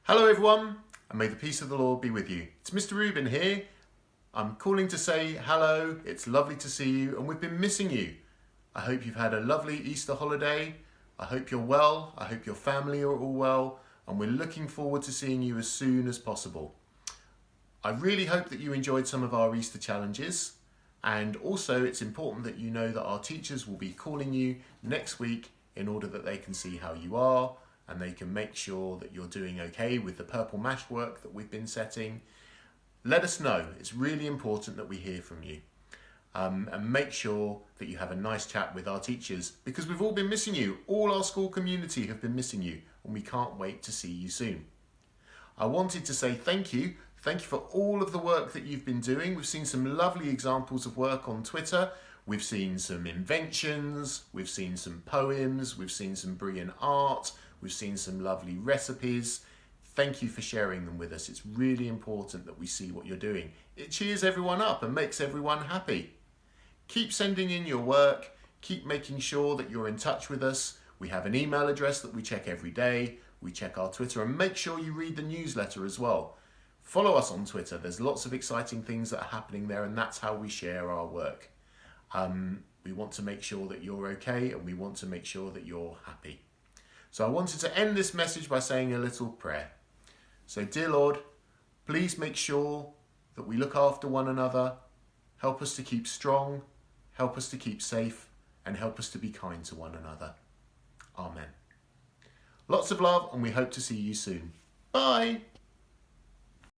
Hello everyone, and may the peace of the Lord be with you. It's Mr. Rubin here. I'm calling to say hello, it's lovely to see you, and we've been missing you. I hope you've had a lovely Easter holiday. I hope you're well, I hope your family are all well, and we're looking forward to seeing you as soon as possible. I really hope that you enjoyed some of our Easter challenges, and also it's important that you know that our teachers will be calling you next week in order that they can see how you are, and they can make sure that you're doing okay with the purple mash work that we've been setting. Let us know. It's really important that we hear from you. And make sure that you have a nice chat with our teachers, because we've all been missing you. All our school community have been missing you, and we can't wait to see you soon. I wanted to say thank you. Thank you for all of the work that you've been doing. We've seen some lovely examples of work on Twitter. We've seen some inventions, we've seen some poems, we've seen some brilliant art, we've seen some lovely recipes. Thank you for sharing them with us. It's really important that we see what you're doing. It cheers everyone up and makes everyone happy. Keep sending in your work. Keep making sure that you're in touch with us. We have an email address that we check every day. We check our Twitter, and make sure you read the newsletter as well. Follow us on Twitter. There's lots of exciting things that are happening there, and that's how we share our work. We want to make sure that you're okay, and we want to make sure that you're happy. So I wanted to end this message by saying a little prayer. So, dear Lord, please make sure that we look after one another. Help us to keep strong, help us to keep safe, and help us to be kind to one another. Amen. Lots of love, and we hope to see you soon. Bye.